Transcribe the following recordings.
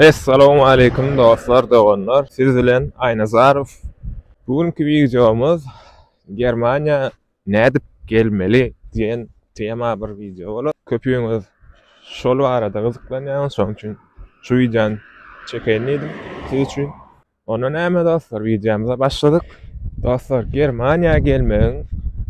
Assalamu alaykum dostlar, dogonlar. Siz bilen Aynazarov. Bugünkü videomuz Germania nädip gelmeli diýen tema bir video bolar. Köpüňiz şol barada gyzyklanýan, şoň üçin şu videony çeken edim siz üçin. Ona näme dostlar, videomuza başladyk. Dostlar, Germania gelmegiň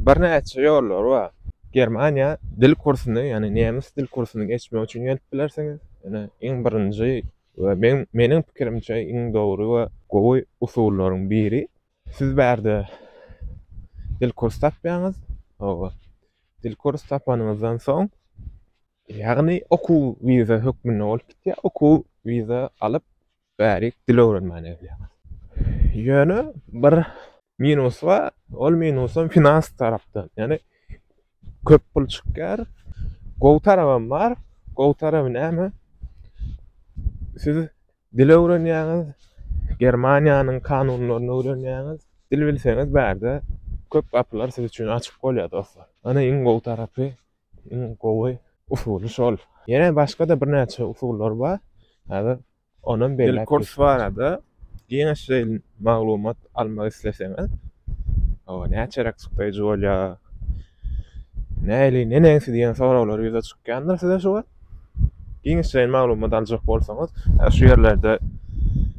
bir näçe ýollary bar. Germania dil kursyny, ýani nemis dil kursyny geçmek üçin gelip bilersiňiz. Ýani iň birinji we meniň pikirimçe iň dogry we gowy usullaryň biri. Siz bärde dil kurs tapýaňyz, dil kurs tapanyňyzdan soň ýagny okuw wiza hökmüne bolup gitýär. Okuw wiza alyp bärik dil öwrenmäne gelýär. Ýöne bir minus bar, ol minusum finans tarapdan. Ýani köp pul çykýar. Gowy tarabam bar. Gowy taraby näme? Siz dil öwrenýäňiz, Germaniýanyň kanunlaryny öwrenýäňiz, dil bilseňiz bärde köp gapylar siz üçin açyk bolýar dostlar. Ana iň gowy tarapy, iň gowy usuly şol. Ýene başga da bir näçe usullar bar. Häzir onuň belli dil kurs barada giňeşli maglumat almak isleseňiz, näçerek çykdyjy bolýar. Näli, nenesi diýen soraglar ýüze çykýandyr size şu. Giňeşli maglumat aljak bolsaňyz, şu ýerlerde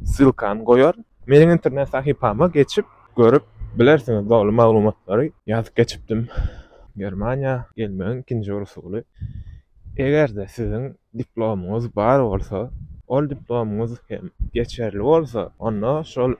sylkan goýar. Meniň internet sahypama geçip görüp bilersiňiz dogry maglumatlary ýazyp geçipdim. Germania gelmegiň ikinji usuly. Egerde siziň diplomaňyz bar bolsa, ol diplomaňyz hem geçerli bolsa, onda şol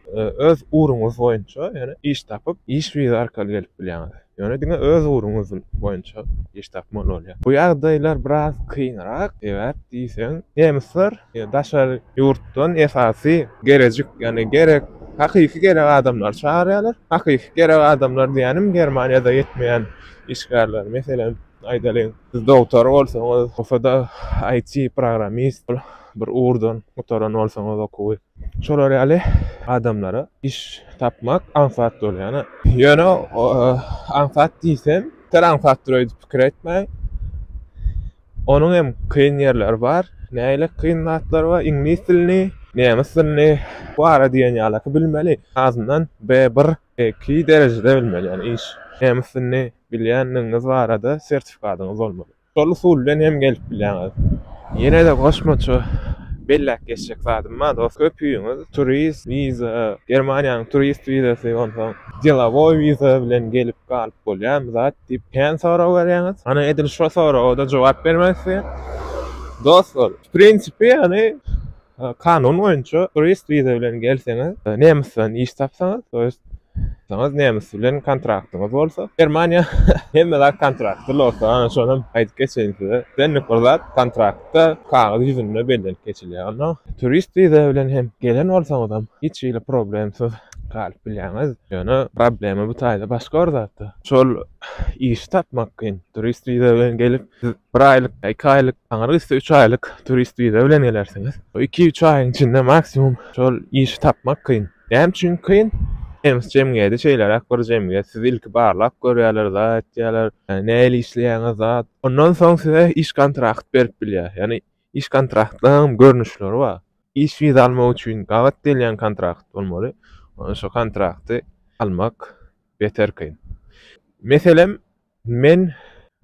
öz uruňyz boýunça, ýani iş tapyp, iş wiza arkaly gelip bilýäňiz. Ýöne diňe öz uruňyz boýunça iş tapmaly bolýar. Bu ýagdaýlar biraz kynrak, evet diýseň, nemisler daşary ýurtdan esasy gerejik, ýani gerek hakyky gerek adamlar çağırýarlar. Hakyky gerek adamlar diýenim Germaniýada ýetmeýän işgärler. Meselem, aýdalyň, siz doktor bolsaňyz, ofada IT programist, bir urdan motoran bolsaňyz okuwy. Şolar ýaly adamlara iş tapmak anfat bolýar. Ýöne anfat diýsem, anfat diýip pikir etmeň. Onuň hem kyn ýerler bar. Näile kynatlar bar? Ingliz dilini, nemis dilini bu ara diýen ýaly bilmeli. Azyndan B1, B2 derejede bilmeli. Ýani iş nemis dilini bilýänligiňiz barada sertifikatyňyz bolmaly. Şol usul bilen hem gelip bilýäňiz. Ýene de goşmaçy bellek geçecek zadım ma dost köpüýüňiz turist wiza, Germaniýanyň turist wizasy bolsa, delavoy wiza bilen gelip galyp bolýar. Zat diýip pen sorag berýäňiz. Ana edil şo soragda jogap bermezse dostlar, prinsipi ýani kanun boýunça turist wiza bilen gelseňiz, nemisden iş tapsaňyz, Sanız nemis bilen kontraktyňyz bolsa, Germaniýa hemme kontrakty bolsa, ana şonam aýdyp geçense, denli kurlar kontraktda kağıt ýüzünde belli geçilýär. Turist wiza bilen hem gelen bolsaňyz, hiç ýyly problemsiz galyp bilýäňiz. Ýöne problemi bu taýda başga zatda. Şol iş tapmak ýa-ni turist wiza bilen gelip bir aýlyk, 2 aýlyk, aňyrysy 3 aýlyk turist wiza bilen gelersiňiz. O 2-3 aýyň içinde maksimum şol iş tapmak kyn. Hem çünki kyn Nemis jemgyýeti şeýler akbar jemgyýet siz ilki barlap görýärler zat diýerler. Näli işleýäňiz zat. Ondan soň size iş kontrakt berip bilýär. Ýani iş kontraktynyň görnüşleri bar. İş wiza almak üçin gawat edilýän kontrakt bolmaly. Şo kontrakty almak beter kyn. Meselem men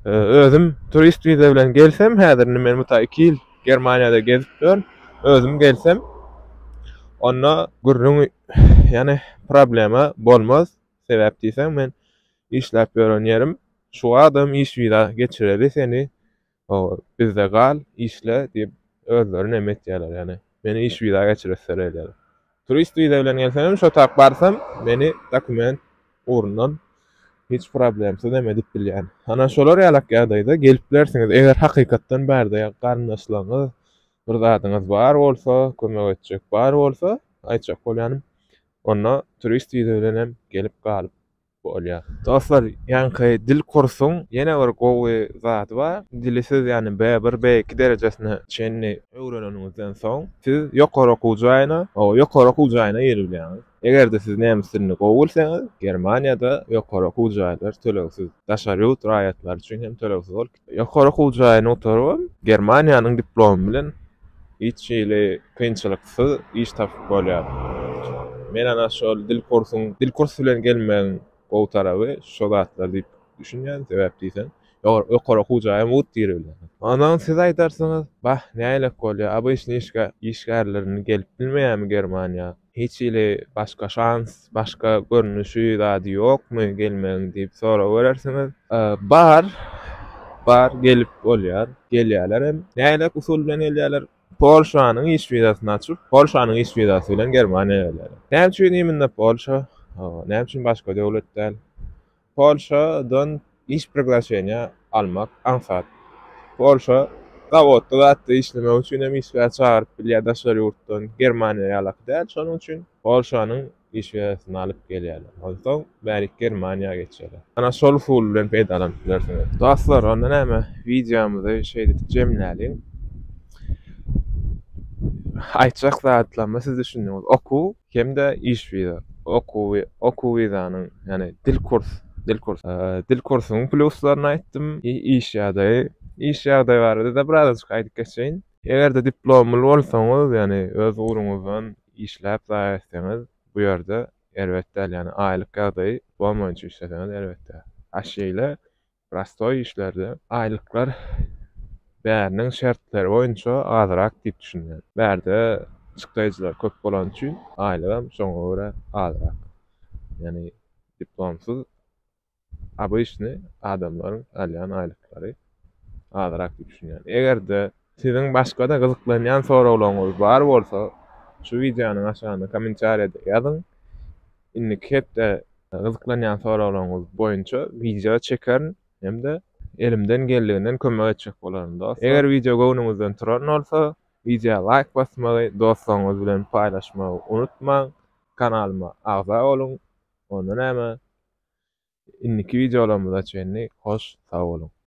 özüm turist wiza bilen gelsem, häzir men bu 2 ýyl Germaniýada gezip dur, özüm gelsem onda gurrun ýani problema bolmaz. Sebäp diýsem men işläp ýörenýärim. Şu adam iş wiza geçireli seni bizde gal, işle diýip özleri näme etýärler ýani. Meni iş wiza geçiresler elýär. Turist wiza bilen gelsem şo tak barsam meni dokument urundan hiç problemsiz edip bilýär. Ana şolar ýalak ýagdaýda gelip bilersiňiz. Eger hakykatdan bärde garnaşlaňyz, bir zadyňyz bar bolsa, kömek etjek bar bolsa, aýtjak bolýanym. Onda turist wiza bilen hem gelip galyp bolýar. Dostlar, ýani dil kursuň ýene bir gowy zat bar. Dili siz ýani B1, B2 derejesine çenli öwreneniňizden soň siz ýokary okuw jaýyna, ýokary okuw jaýyna ýeri bilýäňiz. Egerde siz nemis dilini gowy bilseňiz, Germaniýada ýokary okuw jaýlary tölegsiz. Daşary ýurt raýatlar üçin hem tölegsiz bolup. Ýokary okuw jaýyna oturup Germaniýanyň diplomy bilen hiç şeýle kynçylyksy iş tapyp bolýar. Men ana şol dil kursu bilen gelmeň gowy taraby şo zatlar diýip düşünýän sebäp diýsen. Ýokary hujaýym ut diýerler. Ondan siz aýtarsyňyz, bah, näýelek bolýar? Aba işini işgärlerini gelip bilmeýärmi Germaniýa? Hiç ile başka şans, başka görnüşi zady ýokmy gelmeň diýip sorap berersiňiz. Bar gelip bolýar, gelýärler hem näýelek usul bilen gelýärler. Polşanyň iş wizasyny açyp, Polşanyň iş wizasy bilen Germaniýa gelýärler. Näme üçin ýeminde Polşa? Näme üçin başga döwlet däl? Polşadan iş priglашения almak ansat. Polşa zawodda zatda işlemek üçin hem işgär çağıryp bilýär daşary ýurtdan Germaniýa ýalak däl. Şonuň üçin Polşanyň iş wizasyny alyp gelýärler. Ondan bärik Germaniýa geçýärler. Ana şol usul bilen peýdalanyp bilersiňiz. Dostlar, onda näme? Videomyzy şeýle jemläliň. Aýtjak zatlanma siz düşündiňiz. Oku hemde iş wiza. Oku wizanyň, ýani dil kursunyň pluslaryny aýtdym. Iş ýagdaýy barada da birazajyk aýdyp geçeýin. Egerde diplomly bolsaňyz, ýani öz uruňyzdan işläp zaýatsaňyz, bu ýerde elbetde ýani aýlyk ýagdaýy bolmaýança işleseňiz elbetde. Aşeýle prostoy işlerde aýlyklar bäriniň şertleri boýunça azyrak diýip düşünýär. Bärde çykdaýjylar köp bolan üçin aýlygam şoňa görä azyrak. Ýani diplomsyz aba işini adamlaryň alýan aýlyklary azyrak diýip düşünýär. Egerde siziň başga da gyzyklanýan soraglaryňyz bar bolsa, şu videonyň aşagynda kommentariýada ýazyň. Inniki hepde gyzyklanýan soraglaryňyz boýunça video çekerin hemde elimden geldiginden kömek etjek bolarym dost. Eger video göwnüňizden turan bolsa, videoga like basmagy, dostlaryňyz bilen paýlaşmagy unutmaň. Kanalyma agza bolun. Onda näme? Inniki videolarymyza çenli hoş, sag bolun.